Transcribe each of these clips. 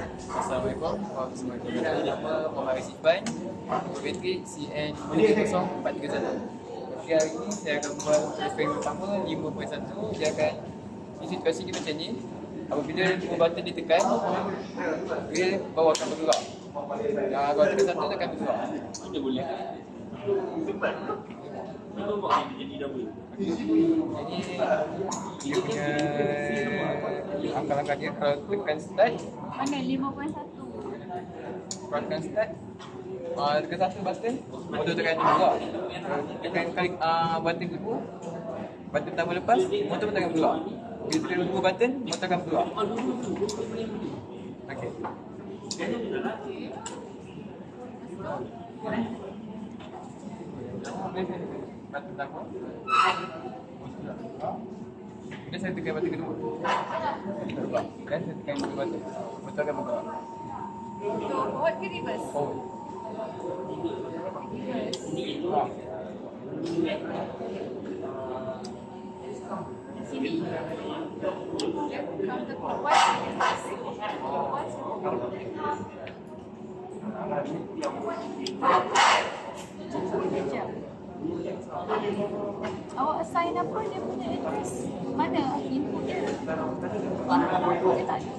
Assalamualaikum warahmatullahi wabarakatuh. Nama Muhammad Rasifan, bateri CN30431. Okay, hari ini saya akan buat frame pertama 5.1. Dia akan, situasi dia macam ni. Apabila dua button ditekan, dia bawah akan bergerak. Kalau tekan satu, dia akan bergerak. Mana boleh? Jadi double. Jadi dia punya langkah-langkah dia. Kalau tekan start, Mana 5.1? kalau tekan start, tekan satu button, motor tekan bergerak. Tekan kali button kedua, button pertama lepas, motor pun tekan bergerak. Bila tekan dua button, motor akan bergerak. Okey. Button pertama. Kemudian saya tekan button kedua. Dan saya tekan kedua button. Motor akan bergerak. Untuk forward ke reverse? Forward. Reverse. Sini. Counter clockwise. Clockwise. Sekejap. Awak assign apa dia punya address? Mana input dia? Input dia tak ada.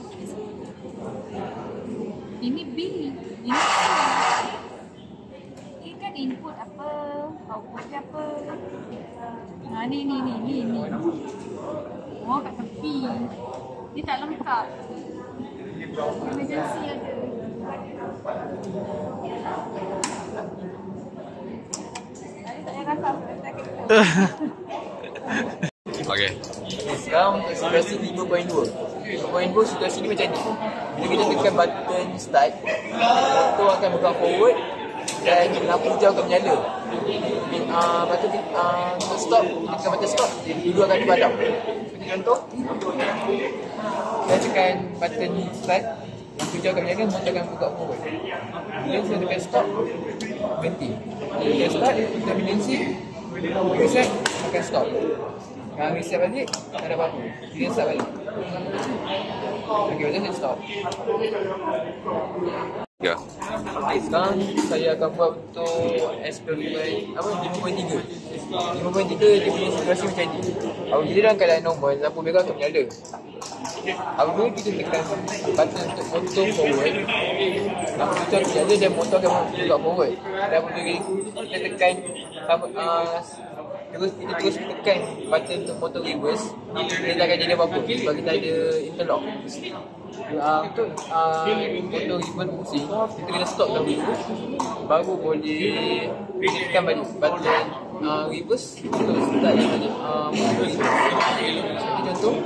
Ini B. Ini kan input apa? Output dia apa? Ni. Oh, kat tepi. Dia tak lengkap. Emergency ada. Tak payah rakam. Okey, sekarang untuk situasi 5.2. 5.2 situasi ni macam ni. Bila kita tekan button start, motor akan bergerak forward dan lampu hijau akan menyala. Lepas tu untuk stop, kita tekan button stop, dulu akan dipadam. Seperti contoh, saya tekan button start, lampu hijau akan menyala, motor akan bergerak forward. Bila saya tekan stop, berhenti. Bila saya start, kita emergency, reset, akan stop. Kalau reset balik, tak ada apa-apa. Dia start balik. Okey, macam saya stop. Ya. Okey, sekarang saya akan buat untuk eksperimen 5.3. 5.3 dia punya situasi macam ni. Apabila dalam keadaan normal, lampu merah akan menyala. Apabila kita tekan button untuk motor forward, lampu hijau akan menyala dan motor akan bergerak forward. Dan apabila kita tekan kita terus tekan button untuk motor reverse, dia tak akan jadi apa-apa sebab kita ada interlock. Untuk motor reverse pusing, kita kena stop dahulu, baru boleh kita tekan balik button reverse untuk start balik motor reverse. Seperti contoh,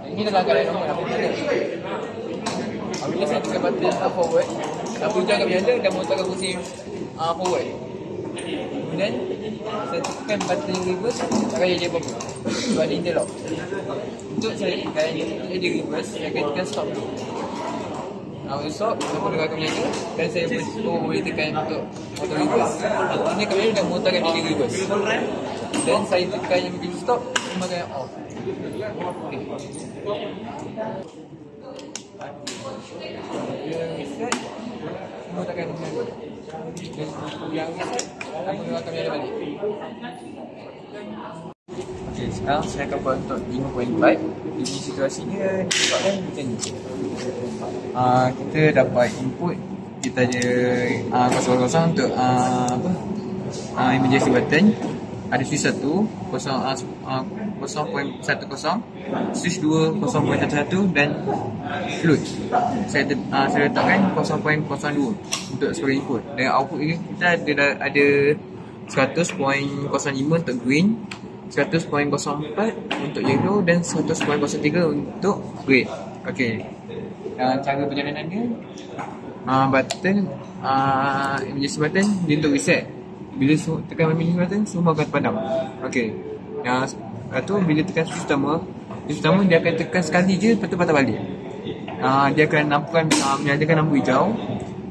ini dalam keadaan normal, lampu menyala. Apabila saya tekan button forward, lampu hijau akan menyala dan motor akan pusing forward. Kemudian saya tekan button reverse, tak akan jadi apa-apa sebab dia interlock. Untuk saya tekan jadi reverse, saya akan tekan stop dulu. Untuk stop, lampu merah akan menyala dan saya boleh tekan untuk motor reverse. Ini akan menyala dan motor akan jadi reverse. Dan saya tekan yang menjadi stop, semua akan off. Okay. Dia reset, semua takkan menyala. Dan yang reset, lampu merah akan menyala balik. Okey, sekarang saya akan buat untuk 5.5. Ini situasinya sebabkan macam ni. Kita dapat input, kita ada 0.0 untuk emergency button. Ada switch 1 0.10, switch 2 0.11 dan float. Saya letakkan 0.02 untuk sebagai input. Dan output ini kita ada 100.05 untuk green, 100.04 untuk yellow dan 100.03 untuk red. Okey. Cara perjalanan dia, button emergency button dia untuk reset. Bila tekan emergency button, semua akan padam. Okey. Lepas tu bila tekan switch pertama, dia akan tekan sekali je, lepas tu patah balik. Dia akan menyalakan lampu hijau.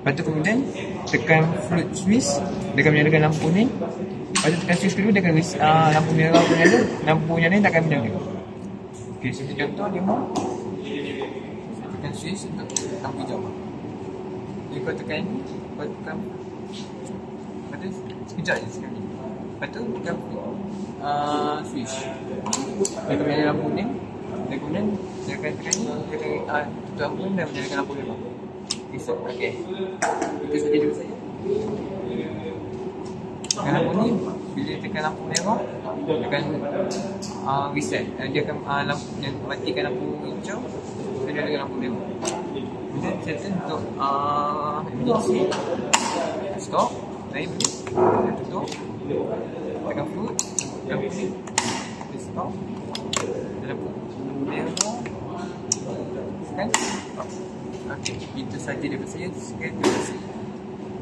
Lepas tu kemudian tekan float switch, dia akan menyalakan lampu kuning. Lepas tu tekan switch kedua, dia akan lampu merah menyala, lampu yang lain tak akan menyala. Okey, seperti contoh demo. Saya tekan switch untuk lampu hijau. Jadi kau tekan ni, kau tekan. Lepas tu sekejap je sekali. Lepas tu tekan switch. Dia akan menyalakan lampu kuning. Dia kuning, dia akan tekan ni, dia akan tutup lampu ni dan menyalakan lampu merah. Reset. Okay. Itu saja dulu saya. Tekan lampu ni, bila tekan lampu merah, dia akan reset. Dia akan matikan lampu hijau dan nyalakan lampu merah. Kemudian settle untuk emergency. Stop. Naik boleh. Dia tutup. Tekan foot. Tekan pusing. Dia stop. Dia lampu merah. Tekan. Stop. Okey. Itu saja daripada saya. Terima kasih.